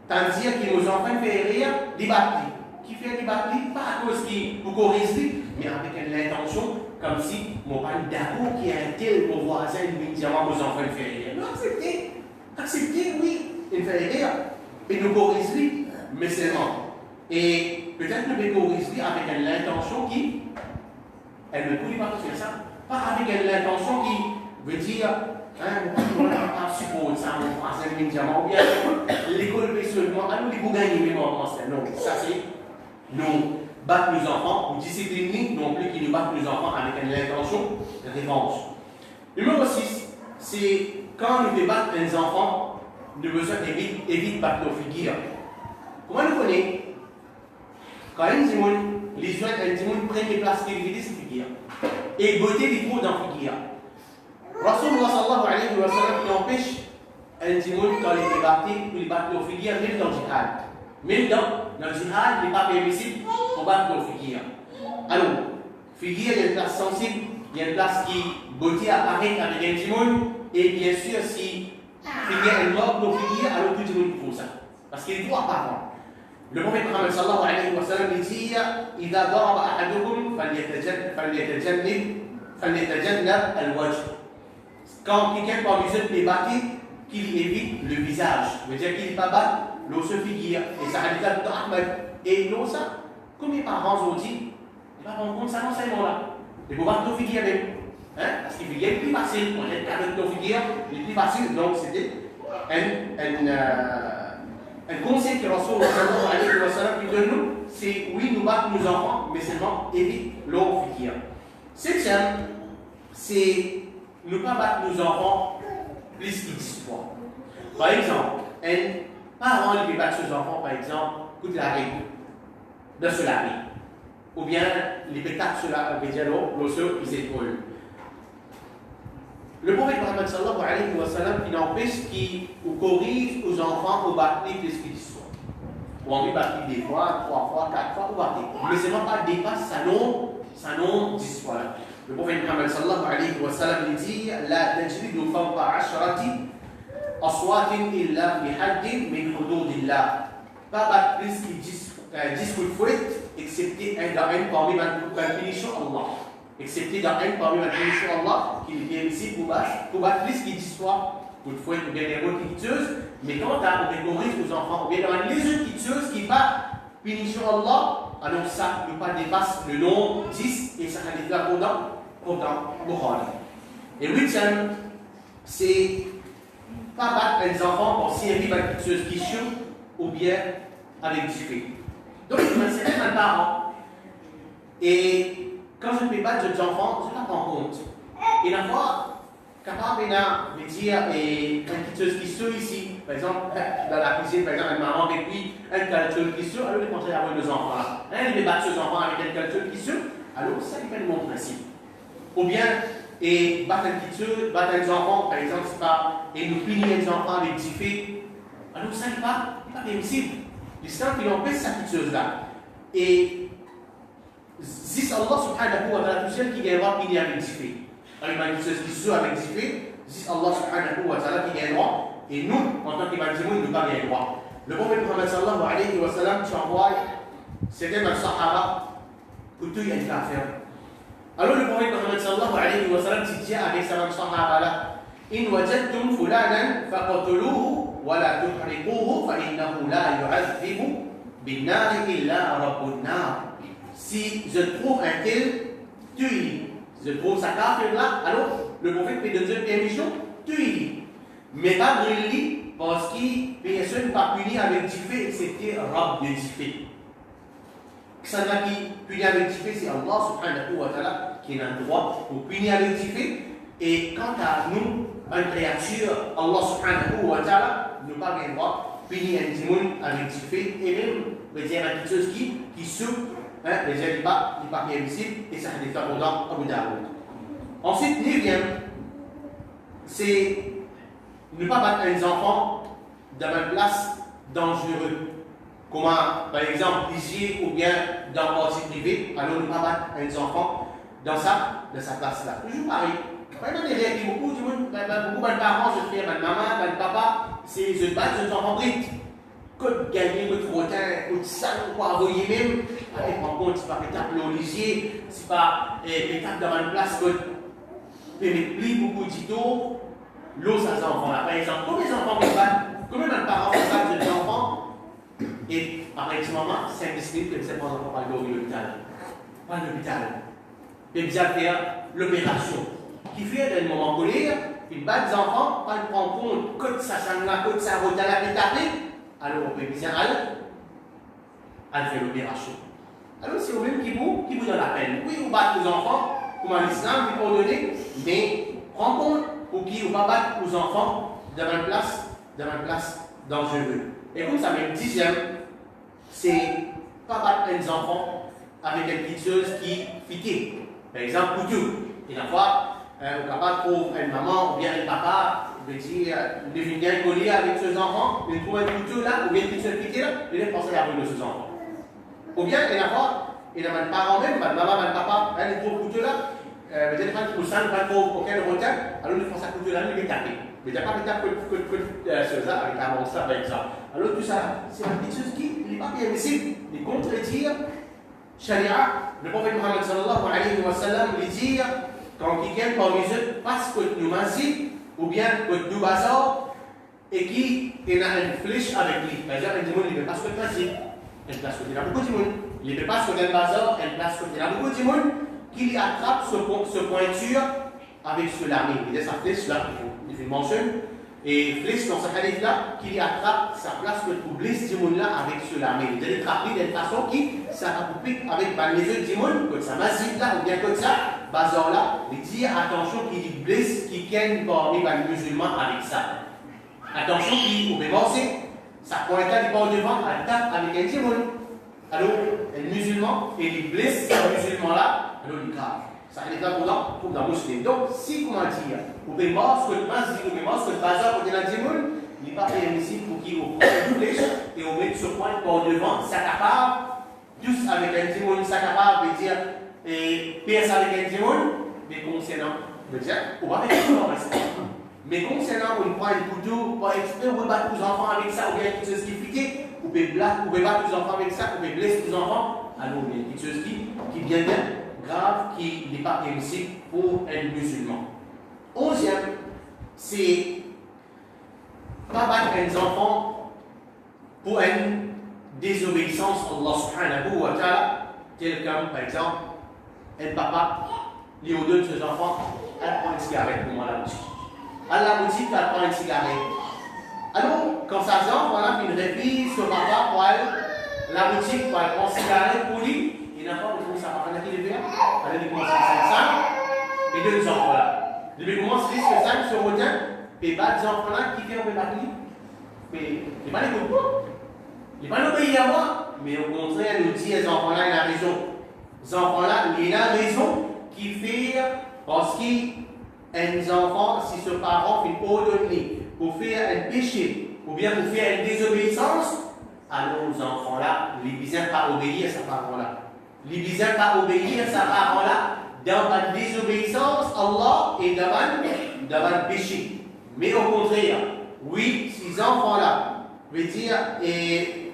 tant dire que nos enfants font rire, ils battent. Qui fait des batteries, pas à cause qu'ils vous corrigent, mais avec l'intention, comme si mon père d'accord qui est un tel, mon voisin, il me dit moi, vos enfants font rire. Non, acceptez, oui, ils font rire, et nous corrigent, mais seulement. Et peut-être nous les corrigent avec l'intention qui, elle ne pouvait pas faire ça, pas avec l'intention qui veut dire, on n'a pas supposé ça, mon français, il me dit ou bien l'école fait seulement, alors il faut gagner, mais moi, non, ça c'est. Non, battre nos enfants, ou discipliner non plus qui nous battent nos enfants avec une intention de revanche. Numéro 6, c'est quand nous débattons les enfants, nous besoin éviter de battre nos figures. Comment nous connaissons? Quand les jeunes, ils prennent place qui divisent ces figures. Et beauté les trous dans les figures. Rasulullah sallallahu alayhi wa sallam qui empêche un djimoun quand il est battu, il bat nos figures, même dans le jihad. Même dans le jihad, il n'est pas permissible pour battre nos figures. Alors, figure, il y a une place sensible, il y a une place qui beauté apparaît avec un djimoun, et bien sûr, si figure est mort, nos figures, alors tout le monde faut ça. Parce qu'il est tout apparent. Le prophète Muhammad sallallahu alayhi wa sallam dit إذا ضرب أحدكم فليتجنب الوجه. Quand quelqu'un parmi eux est battu, qu'il évite le visage. Ça veut dire qu'il ne pas battre l'eau se figure. Et ça a dit Ahmed. Et l'eau ça, comme les parents ont dit, ils ne vont pas prendre compte de cet enseignement-là. Il faut battre nos figures même. Hein? Parce qu'il est plus facile. On est avec nos figures, il est plus facile. Donc c'était un conseil que Rasulullah sallallahu alayhi wa sallam donne nous, c'est oui, nous battre nos enfants, mais seulement évite l'eau figure. Septième, c'est ne pas battre nos enfants plus qu'ils soient. Par exemple, un parent qui bat ses enfants, par exemple, coûte la règle de se laver. Ou bien les pétacs sur la l'osseux, ils épaules. Le prophète Muhammad sallallahu alayhi wa sallam, il empêche qu'il corrige aux enfants au battre plus qu'ils soient. Ou on peut battre des fois, 3 fois, 4 fois, ou battre. Mais ce n'est pas dépasse sa non 10 fois. Le prophète Muhammad sallallahu alayhi wa sallam dit La tajlidu fawqa ashrati aswatin illa bi haddin min hududillah. Pas battre plus que 10 coups de fouet, excepté dans un parmi la punition Allah. Excepté dans un parmi la punition Allah, qui est bien ici pour battre plus que 10 fois coups de fouet ou bien des mots qui tuent. Mais quand on catégorise aux enfants, ou bien dans les autres qui tuent, qui battent punition Allah, alors ça ne pas dépasse le nom 10 et ça va être là pendant Bukhari. Et huitième, c'est pas battre les enfants pour s'y arriver avec une question ou bien avec du fait. Donc, c'est même un parent. Et quand je peux battre les enfants, je ne la prends compte. Et la fois, capable de dire, et une petite question ici, par exemple, dans la cuisine, par exemple, une maman avec lui, une culture question, alors il est avec les enfants là. Il veut battre ses enfants avec une culture question, alors ça dépend de mon principe. Ou bien, et battre les enfants, par exemple, c'est pas, et nous punir les enfants avec du fait, alors ça n'est pas permissible. L'islam qui empêche cette chose-là. Et si Allah subhanahu wa ta'ala tout seul qui gagnera punir avec du fait. Alors il y a une chose qui se avec du fait, si Allah subhanahu wa ta'ala qui gagnera, et nous, en tant qu'évangélistes, nous ne pas gagner droit. Le prophète Muhammad sallallahu alayhi wa sallam, tu envoies, c'était un sahaba, pour tout il y a une affaire. Alors le prophète Muhammad sallallahu alayhi wa sallam dit avec sa sahaba là, إن وجدتم فلانا فقتلوه ولا تحرقوه فإنه لا يعذب بالنار إلا رب النار. Si je trouve un tel, tue-le. Je trouve sa carte là, alors le prophète peut donner une permission, tue-le. Mais pas brûler parce que personne ne va punir avec du feu excepté Rab de du feu. Ça n'a qui punir avec du feu, c'est Allah subhanahu wa ta'ala qui a le droit pour punir avec du feu. Et quant à nous, une créature, Allah subhanahu wa ta'ala, nous pas bien droit, punir un dimoun avec du feu, et même, dire une chose qui souffre, les gens ne pas bien visible, et ça a des temps dans Abu Daoud. Ensuite, 9e, c'est ne pas battre les enfants dans une place dangereuse. Comment, par exemple, ici ou bien dans le parti privé, alors ne pas battre les enfants dans sa place-là. Toujours pareil. Vraiment, des règles, beaucoup de parents, je fais, ma maman, ma papa, c'est je bats les enfants briques. Côte gagner, côte rotin, côte sang, quoi, envoyer même. Allez, prends compte, c'est pas pétable au lycée, c'est pas pétable dans une place, côte. Mais plus beaucoup d'ito, l'eau, ça s'enfant là. Par exemple, combien d'enfants qui battent, combien de parents qui battent des enfants, et après ce moment, 5 minutes, que c'est pas encore pas à l'hôpital. Pas à l'hôpital. Et bien faire l'opération. Qui fait d'un moment colère, il bat des enfants, pas de prendre compte, côte ça s'en va, côte ça roule à la pétable, alors on peut bien aller faire l'opération. Alors c'est au même qui vous donne la peine. Oui, vous battez vos enfants, comme en islam, vous pardonnez, mais prends compte pour qui vous pas battre vos enfants dans une place dangereuse. Et comme ça, même dixième, c'est pas battre les enfants avec une petite chose qui fique. Par exemple, couteau. Et la fois, on capable de trouver une maman ou bien un papa, veut dire, il vient bien coller avec ses enfants, il trouve un couteau là, ou bien une petite chose piquée là, il est pensé à la de ses enfants. Ou bien, et la fois, il a un parent même, ma maman, ma papa, il trouve un couteau là, peut-être pas pour ça, pas trop aucun retard, alors il pense à couteau là, il est tapé. Mais il n'y a pas de tape que ça avec un monstre par exemple. Alors tout ça, c'est une petite chose qui n'est pas bien ici, il contredire Sharia. Le prophète Mohammed sallallahu alayhi wa sallam lui dit quand quelqu'un parmi eux passe que nous masih ou bien que nous bazar et qui a une flèche avec lui. Par exemple, il dit il ne peut pas se masih, une place que il y a beaucoup de monde. Il ne peut pas se faire bazar, une place que il y a beaucoup de monde qui lui attrape ce pointure avec ce lame. Il a sa flèche là, il fait une mention. Et flèche dans ce hadith-là, qui attrape sa place que pour blesser du monde là avec ce lame. Il a attrapé d'une façon qui s'accoupe avec les yeux du monde, comme ça, masjid là, ou bien comme ça, bazar là, il dit attention qu'il blesse, qui gagne parmi les musulmans avec ça. Attention qu'il peut penser, ça pointe là, il part devant, elle tape avec un monde. Alors, les musulmans, et il blesse ce musulman là, alors il grave. Ça n'est pas pour la musulmane. Donc, si, comment dire, vous pouvez voir ce que le masjid, vous pouvez voir ce que le bazar côté la djimoun, il n'est pas permissible pour qu'il vous prenne une flèche et vous mettez ce point par devant, ça capable, tous avec un djimoun, ça capable de dire, et pierce avec un djimoun, mais concernant, je veux dire, on va faire ça. Mais concernant, on prend un couteau, pas exprès, on va battre vos enfants avec ça, ou bien quelque chose qui est piqué, vous pouvez battre vos enfants avec ça, vous pouvez blesser vos enfants, alors il y a quelque chose qui vient bien. Grave qui n'est pas permissible pour un musulman. 11e, c'est pas battre les enfants pour une désobéissance à Allah subhanahu wa ta'ala, tel comme par exemple un papa lui ordonne ses enfants à prendre une cigarette pour moi à la boutique. À la boutique, elle prend une cigarette. Alors, quand sa enfant voilà, il révise ce papa pour aller à la boutique pour aller prendre une cigarette pour lui. Il n'a pas de commencer à parler qui est bien. Alors, il commence à 5 et deux enfants là. Il commence à dire que 5 se retient et bat des enfants là qui viennent au battre. Mais il n'est pas les coups. Il n'est pas l'obéir à moi. Mais au contraire, il nous dit les enfants là, il a raison. Les enfants là, il a raison qui fait parce qu'un enfant, si ce parent fait ordonner pour faire un péché ou bien pour faire une désobéissance, alors les enfants là, les besoin pas obéir à sa parent là. Les besoin pas obéir à sa parent là dans la désobéissance à Allah et dans le péché. Mais au contraire, oui, ces enfants là, veut dire, et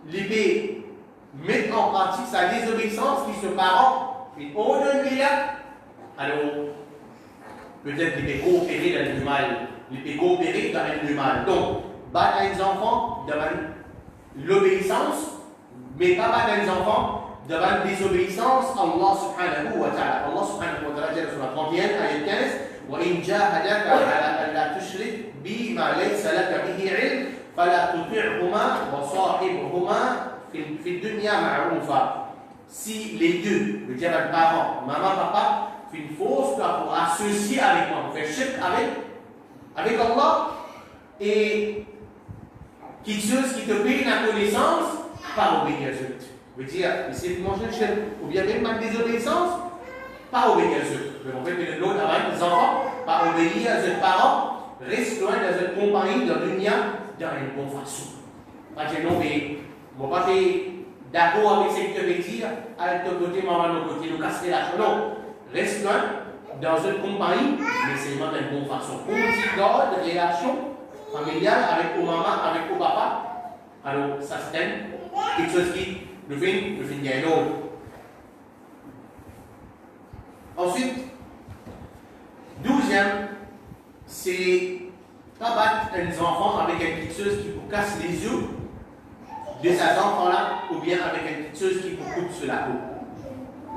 les mettre en pratique sa désobéissance qui se parent, et ordonne là, alors peut-être les coopérer dans le mal, les coopérer dans le mal. Donc, battre les enfants devant l'obéissance, mais pas battre les enfants devant la désobéissance à Allah subhanahu wa ta'ala. Allah subhanahu wa ta'ala dit sur la 31, ayat 15, وَإِنْ جَاهَدَكَ عَلَىٰ أَلَّا تُشْرِكْ بِي مَا لَيْسَ لَكَ بِهِ عِلْمٌ فَلَا تُطِعْهُمَا وَصَاحِبْهُمَا فِي الدُّنْيَا مَعْرُوفًا. Si les deux, le dire à parents, maman, papa, font une fausse pour associer avec moi, pour faire shirk avec Allah, et quelque chose qui te paye la connaissance, pas obéir à eux. Veut dire, essayer de manger le chien, ou bien même ma désobéissance, pas obéir à eux. Mais en fait, l'autre avec les enfants, pas obéir à leurs parents, reste loin de leur compagnie, de l'unia, dans une bonne façon. Pas dire non, mais je ne vais pas faire d'accord avec ce que tu veux dire, à ton côté, maman, de l'autre côté, nous casser la chose. Non, reste loin dans une compagnie, mais c'est vraiment d'une bonne façon. Pour une garde de relation familiale avec vos mamans, avec vos papas, alors ça c'est quelque chose qui le fait gagner l'autre. Ensuite, 12e, c'est pas battre les enfants avec quelque chose qui vous casse les yeux de ces enfants-là, ou bien avec quelque chose qui vous coupe sur la peau.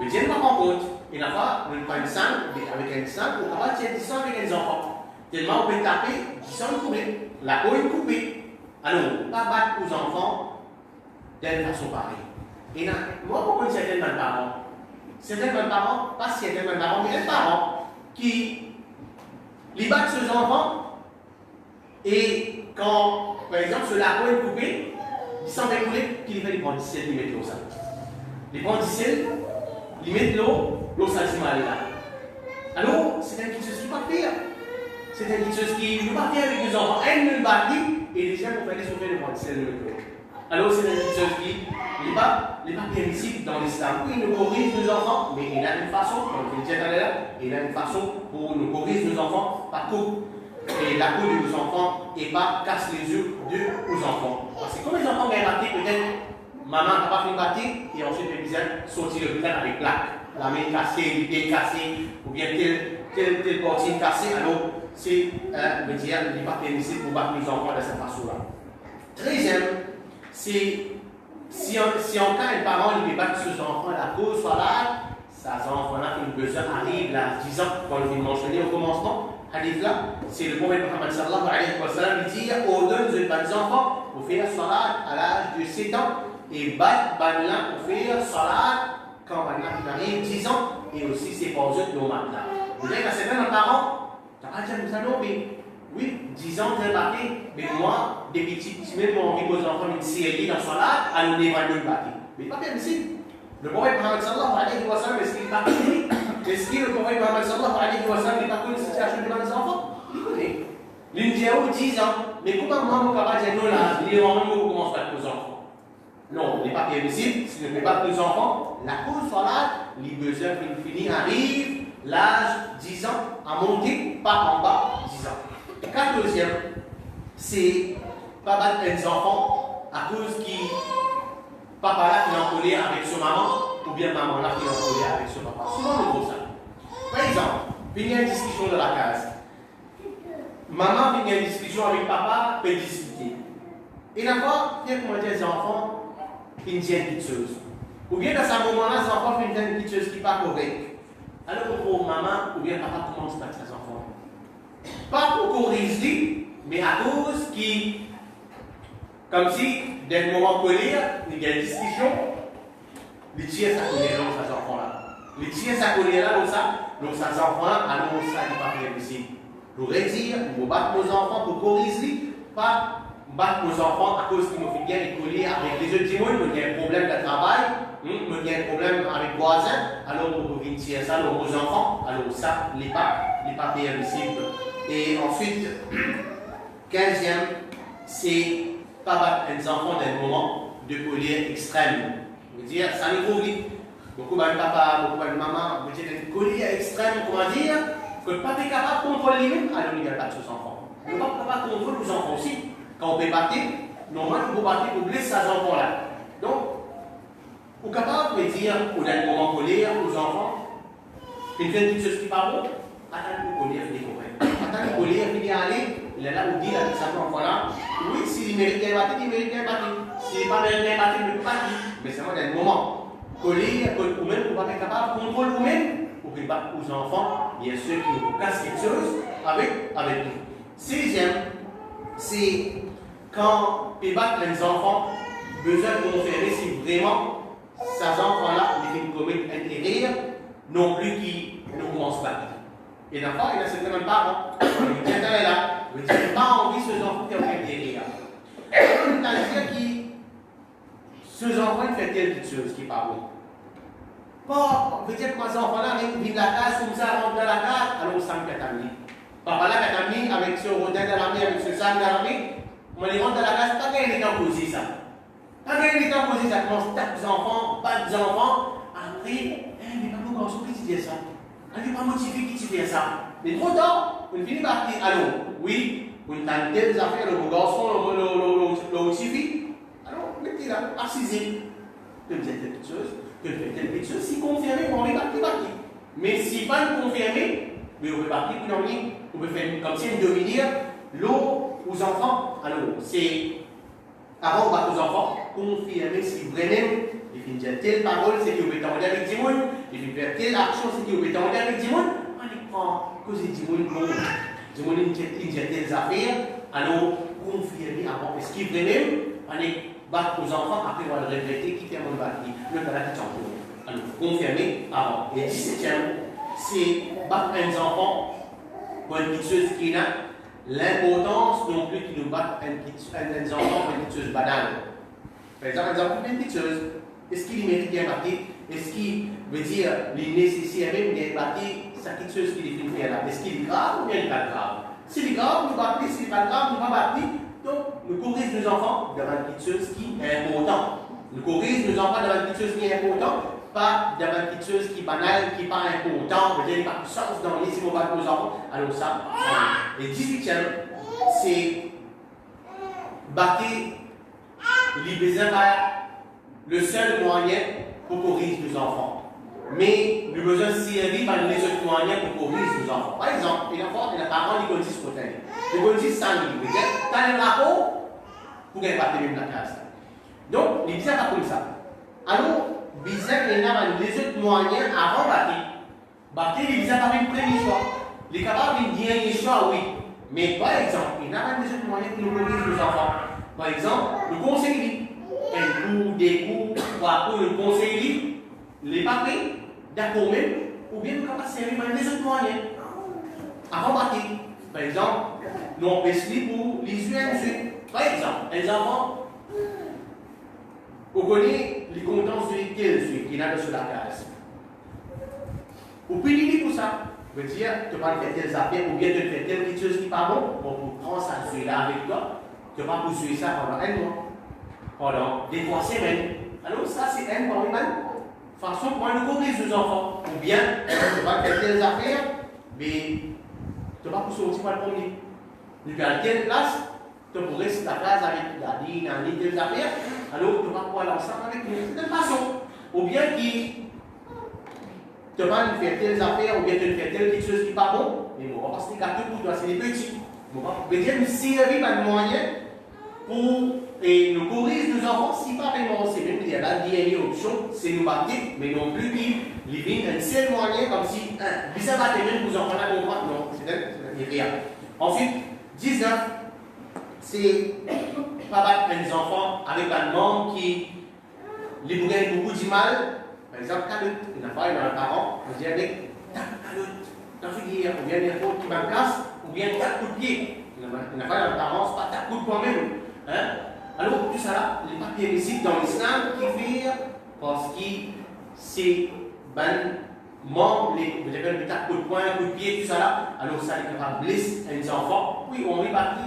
Le Dieu ne prend compte. Il n'a pas une sang avec un sang, ou pas tirer du sang avec les enfants. Tellement on peut taper, du sang coupé, la peau est coupée. Alors, pas battre aux enfants d'une façon pareille. Et moi, pourquoi certains parents? Certains parents, pas certains parents, mais les parents qui les battent ses enfants et quand, par exemple, ce lacot est coupé, il s'en va couler, qu'il fait, il prend 17, il met l'eau ça. Il prend 17, il met l'eau ça c'est mal là. Alors, c'est un quelque chose qui ne peut pas faire. C'est un quelque chose qui ne peut pas faire avec les enfants. Elle ne le bat pas et les gens vont faire des souffrir de prendre 17 de l'eau. Alors, c'est un quelque chose qui n'est pas permissible dans l'islam. Oui, il nous corrige nos enfants, mais il a une façon, comme je le disais tout à l'heure, il a une façon pour nous corriger nos enfants, pas coupe. Et la peau de nos enfants et pas casse les yeux aux enfants. Parce que comme les enfants viennent battre, peut-être maman n'a pas fait battre et ensuite les besoin sortir le putain avec plaque. La main cassée, les pieds cassés, ou bien telle portine cassée. Alors, c'est le dire, il n'est pas permissible pour battre les enfants de cette façon-là. Deuxième, c'est si en cas un parent il battre ses enfants à la cause, voilà, ces enfants-là qui ont besoin arrivent à 10 ans, comme je l'ai mentionné au commencement. Hadith là, c'est le prophète Mohammed sallallahu alayhi wa sallam qui dit ordonne aux enfants pour faire salat à l'âge de 7 ans et battre Banla pour faire salat quand Banla arrive 10 ans et aussi c'est pour eux de maintenant. Vous voyez, quand c'est un parent, tu n'as pas dit à nous, mais oui, 10 ans, j'ai battu, mais moi, des petits, même mon envie aux enfants une série dans salat, à nous l'évaluer le battu. Mais pas bien ici. Le prophète Mohammed sallallahu alayhi wa sallam, est-ce qu'il n'est pas connu? Est-ce que le prophète Mohammed sallallahu alayhi wa sallam n'est pas connu si tu achètes des enfants? Il connaît. L'Indien 10 ans. Mais comment moi, mon camarade dit non là, il est vraiment nous commence à nos enfants. Non, il n'est pas permissible. Si ne fait pas nos enfants, la cause soit là, les besoins finis arrivent, l'âge 10 ans, à monter, pas en bas, 10 ans. 14e, c'est pas battre les enfants à cause qui papa là qui est en colère avec son maman, ou bien maman là qui est en colère avec son papa. Souvent, on voit ça. Par exemple, il y a une discussion dans la case. Maman vient une discussion avec papa, peut discuter. Et d'abord, il y a comment dire les enfants, ils disent une petite chose. Ou bien dans ce moment-là, les enfants font une petite chose qui n'est pas correcte. Alors, pour maman ou bien papa commence à battre ses enfants. Pas pour corriger, mais à cause qui, comme si, dans le moment colère, il y a une discussion, il tire sa colère dans ses enfants-là. Il tire sa colère dans ses enfants-là, alors ça n'est pas bien possible. Pour dire, pour battre nos enfants, pour corriger, pas battre nos enfants à cause qu'ils nous font bien les colères avec les autres témoins, il y a un problème de travail, il y a un problème avec les voisins, alors on peut tirer ça aux enfants, alors ça n'est pas permissible. Et ensuite, 15e, c'est pas battre les enfants dans un moment de colère extrême. Je veux dire, ça nous trouve vite. Beaucoup de papa, beaucoup de maman, vous dites une colère extrême, comment dire, que le papa est capable de contrôler lui-même, alors il n'y a pas de ses enfants. Le papa est capable de contrôler les enfants aussi. Quand on peut battre, normalement, il faut battre pour blesser ces enfants-là. Donc, vous êtes capable de dire, au dernier moment colère aux enfants, il fait une petite chose qui parle, attends que colère finit correct. Attends que colère finit à aller, il est là où dit avec cet enfant-là, oui, s'il mérite bien battre, il mérite bien battre. S'il n'est pas mérite bien battre, il ne peut pas battre. Mais c'est vraiment un moment. Colère, ou même, vous n'êtes pas capable de contrôler vous-même, pour qu'il batte aux enfants, bien sûr, qui vous cassent quelque chose avec nous. 6e, c'est quand ils battent les enfants, besoin de confirmer si vraiment ces enfants-là ne commettent un erreur, non plus qui ne commencent pas. Et d'abord, il y a certains parents, qui sont là, vous n'avez pas envie que ces enfants fassent aucune erreur. On a dire que ces enfants font telle petite chose qui parle. Pas, vous dire que ces enfants-là viennent de la case, comme ça, rentrent dans la case, alors on sent qu'il y a un papa là, qui a mis avec ce rodin de l'armée, avec ce sac de l'armée, on les rentre dans la case, pas qu'il y ait posé ça. Pas qu'il y ait posé ça, commence à taper les enfants, battre les enfants, après, mais pas mon garçon, qui dit ça? On n'est pas motivé qui fait ça. Mais trop tard, on finit par dire, allô, oui, on a telles affaires, le garçon, le motivé. Alors, mettez là, assisez. Que vous êtes telle petite chose, que vous faites telle petite chose, si confirmé, on est parti. Mais si pas confirmé, mais on peut partir pour une ligne, on peut faire comme si on devait l'eau aux enfants. Alors, c'est avant de battre aux enfants, confirmer si vraiment il fait dire telle parole, c'est qu'il veut t'enlever avec du monde, il veut faire telle action, c'est qu'il veut t'enlever avec du monde. On les prend, cause du monde, bon, du monde il dit telles affaires, alors confirmer avant. Est-ce qu'il vraiment, on est battre aux enfants, après on va le regretter, qui fait mon battu, le cas qui t'en alors, confirmé avant. Et 17e, c'est battre les enfants pour une petite chose qui n'a l'importance non plus qui nous battent un enfant pour une petite chose banale. Par exemple, une petite chose, est-ce qu'il mérite bien battre? Est-ce qu'il veut dire, il nécessaire même bien battre sa petite chose qu'il est fait là? Est-ce qu'il est grave ou bien il n'est pas grave? S'il est grave, nous battons, s'il n'est pas grave, nous ne pas battre. Donc, nous corrigeons nos enfants devant une petite chose qui est importante. Nous corrigeons nos enfants devant une petite chose qui est importante, pas devant une petite chose qui est banale, qui n'est pas importante, il n'y a pas de sens dans les si on bat nos enfants. Alors ça. Et 18e, c'est battre les besoins le seul moyen pour corriger nos enfants. Mais nous avons besoin de servir par les autres moyens pour corriger nos enfants. Par exemple, il y a un parent qui dit pour t'aider. Il dit 100 000. Tu as un rapport pour qu'il batte même la classe. Donc, les bizarres pas comme ça. Alors, bizarre, il y a les autres moyens avant de battre. Battre, les bizarres pas une premier choix. Les capables de dire un choix, oui. Mais par exemple, il y a des autres moyens pour nous corriger nos enfants. Par exemple, le conseil un coup, des coups, ou le conseil les papiers, d'accord même, ou bien nous sommes servir par les autres moyens. Avant de battre. Par exemple, nous empêchons pour les yeux à yeux. Par exemple, les enfants, vous connaissez les compétences de quels qui n'a sur la case. Vous pouvez dire pour ça. Vous pouvez dire, tu vas faire telles affaires, ou bien tu fais telle petite chose qui n'est pas bon, bon, vous prends ça là avec toi, tu vas poursuivre ça pendant un mois, pendant des 3 semaines. Alors ça, c'est un bon façon pour nous corriger nos enfants. Ou bien, tu vas faire telles affaires, mais tu vas pousser aussi pour le premier. Tu as quelle place, tu pourrais rester la classe avec la ligne, telles affaires, alors tu vas pouvoir l'ensemble avec nous. C'est une façon. Ou bien qui tu vas faire telles affaires, ou bien tu fais telle chose qui n'est pas bon, mais on va pas se gâter pour toi, c'est des petits. On va dire nous servir par le moyen pour et nous corriger nos enfants si pas vraiment c'est même il y a la dernière option, c'est nous battre, mais non plus les vignes un seul moyen comme si ça va même vous enfants là comprendre, non, c'est rien. Ensuite, 19, c'est pas battre les enfants avec un monde qui les bourrins beaucoup du mal. Par exemple, calotte, il n'a pas un parent, on dit avec calotte, dans la figure, ou bien des fautes qui m'encassent, ou bien tape coup de pied. Il n'a pas un parent, c'est pas tape coup de poing même. Hein? Alors, tout ça là, les papiers ici dans l'islam qui fait, parce que c'est ben, membre, vous avez un coup de poing, un coup de pied, tout ça là, alors ça est capable de blesser les enfants. Oui, on est parti,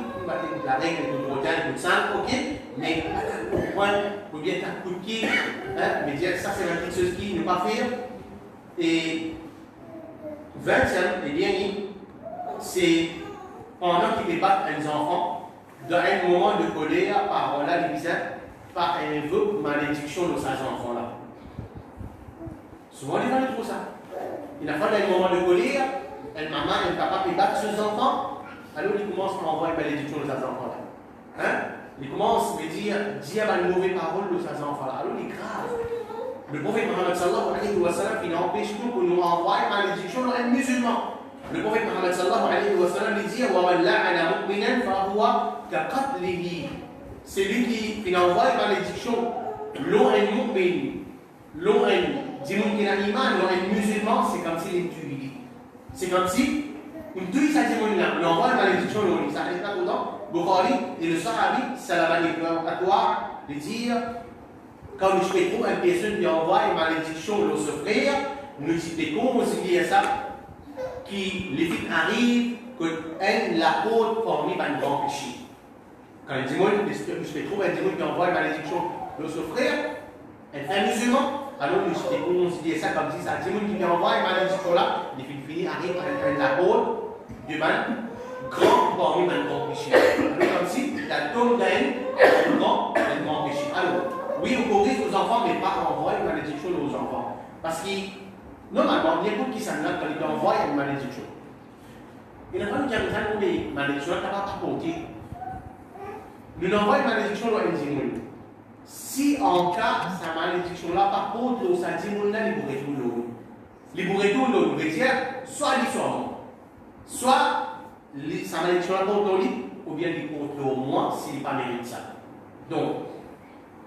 la règle, un coup de rotin, un coup de sang, ok, mais un coup de poing, ou bien un coup de pied, hein, mais dire ça c'est la petite chose qui ne pas faire. Et 20e, et dernier, c'est pendant qu'ils débattent les enfants, dans un moment de colère, par là, les bizarres, par un vœu malédiction de ces enfants-là. Souvent, les gens trouvent ça. Il a fallu un moment de colère, une maman est capable de battre ses enfants, alors il commence à envoyer une malédiction de ces enfants-là. Hein? Il commence à dire une mauvaise parole de ces enfants-là. Alors il est grave. Le prophète Mohammed sallallahu alayhi wa sallam, il empêche nous que nous envoie une malédiction à un musulman. Le prophète Mohammed sallallahu alayhi wa sallam, il dit وَمَنْ لَعَنَ مُؤْمِنًا فَهُوَ كَقَتْلِهِ. C'est lui qui envoie une malédiction. L'on est mu'min, l'on est dimun qui n'a iman, l'on est musulman, c'est comme s'il est tué. C'est comme si une tuile ça dimun là, on envoie une malédiction, ça reste pas content. Bukhari et le Sahabi, c'est la malédiction de dire quand nous trouvons une personne qui envoie une malédiction à nos frères, nous disons concilier ça, qui les filles arrivent, que la côte formée par un grand péché. Quand un démon, je trouve un démon qui envoie une malédiction à nos frères, un musulman, alors nous disons concilier ça comme si c'est un démon qui envoie une malédiction là, les filles arrivent par la côte du mal. Grand formé par un grand péché. Alors comme si la tombe d'un grand péché. Alors, oui, on corrige aux enfants, mais pas envoyer une malédiction aux enfants. Parce que, normalement, il y a beaucoup qui s'en quand ils envoient une malédiction. Il n'y a pas de gens qui ont une malédiction, qui n'a pas porté. Nous envoyons une malédiction à un démon. Si en cas, sa malédiction-là, par contre, sa démon-là, il pourrait tout l'eau. Il pourrait tout l'eau. Il veut dire, soit il soit mort, soit sa malédiction-là contre lui, ou bien il contre au moins s'il n'est pas mérite ça. Donc,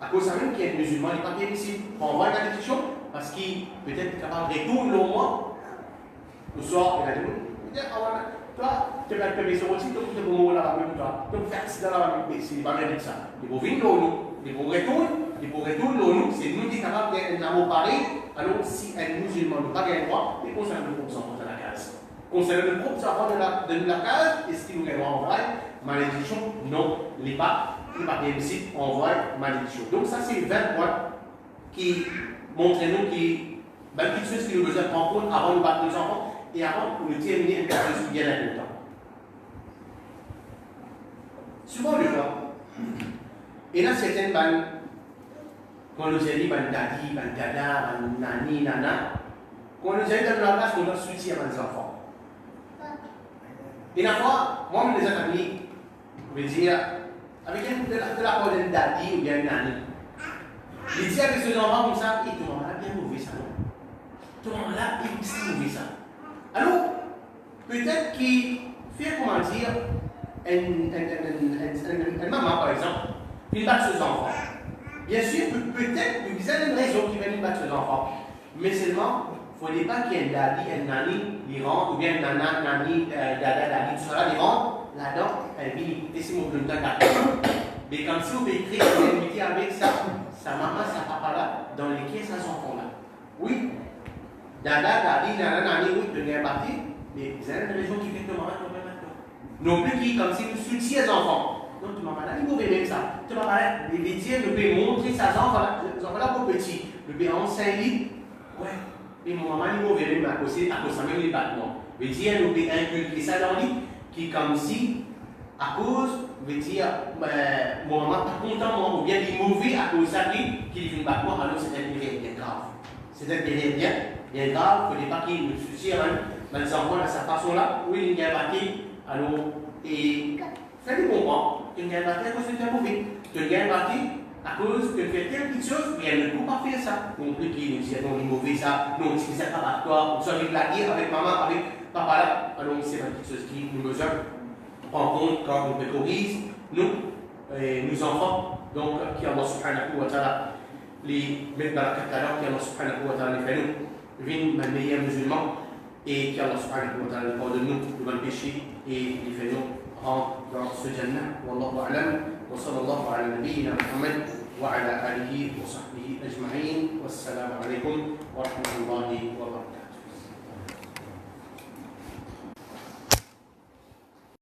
À cause de même qu'il est musulman, il n'est pas permissible. On voit une malédiction parce qu'il peut-être capable de retourner le mois. Le soir, il a dit, toi, tu vas te permettre aussi, donc tu vas mourir là-bas, toi. Tu vas faire accident là-bas, mais c'est pas bien de ça. Il faut venir nous, il faut retourner nous, c'est nous qui sommes capables d'avoir parlé. Alors, si un musulman n'a pas le droit, il concerne le propre enfant de la case. Concernant le propre enfant de la case, est-ce qu'il nous envoie malédiction? Non, il n'est pas permissible, on envoie malédiction. Donc, ça, c'est 20 points qui montrent nous quelque chose qui nous besoin de prendre compte avant de battre nos enfants et avant de terminer une chose bien importante. Souvent, le fois, et là, certaines bannes, quand nous avons dit dadi, dada, nani, nana, quand nous avons dans la place, on doit soutien à nos enfants. Et la fois, moi, mes amis, je veux dire, avec de la part d'un dadi ou bien une nani, je dis avec ces enfants comme ça, et ton maman a bien mauvais ça, non? Ton maman a bien mauvais ça. Alors, peut-être qu'il fait, comment dire, une maman, par exemple, il bat ses enfants. Bien sûr, peut-être, il y a une raison qui vient battre ses enfants. Mais seulement, il ne faudrait pas qu'il y ait un dadi, un nani, il rentre, ou bien un nana, nani, dada, dadi, tout ça, il rentre là-dedans, elle dit, laissez-moi le temps d'accord. Mais comme si on peut écrire une amitié avec sa maman, sa papa là, dans lesquels sa enfant là. Oui, dada, dadi, nana, nani, oui, de bien bâti, mais il y a une raison qui fait que maman ne peut pas maintenant. Non plus qui, comme si nous soutient les enfants. Donc, tu m'as malade, il pouvait même ça. Tu m'as malade, les métiers, le peut montrer sa enfant là, les enfants là pour petit, le peut enseigner. Ouais, mais mon maman, il pouvait même à cause de ça, même les battements. Le dire, le peut inculquer ça dans lui, qui comme si, à cause, veut dire, mon maman pas content, moi, ou bien il est mauvais à cause de ça, qu'il fait le battement, alors c'est un péril bien grave. C'est un péril bien grave, il ne faut pas qu'il me soucie dans les enfants de sa façon-là, où il y a battu, alors, et faites-le comprendre. Tu gagnes battu à cause de ta mauvais. Tu gagnes battu à cause de faire telle petite chose, mais elle ne peut pas faire ça. Non plus qu'il nous dit, non, il est mauvais ça, non, c'est ça pas toi, on soit avec la guerre, avec maman, avec papa là. Alors, c'est pas quelque chose qui nous besoin de prendre compte quand on pécorise, nous, nos enfants. Donc, qui Allah subhanahu wa ta'ala, les mettre dans la catalogue, qui Allah subhanahu wa ta'ala les fait nous, vient un meilleur musulman, et qui Allah subhanahu wa ta'ala pardonne nous de mal péché, et les fait nous. dans ce Jannah. Wallahu a'lam. Wa sallallahu ala nabiyyina Muhammad wa ala alihi wa sahbihi ajma'in. Wassalamu alaikum wa rahmatullahi wa barakatuh.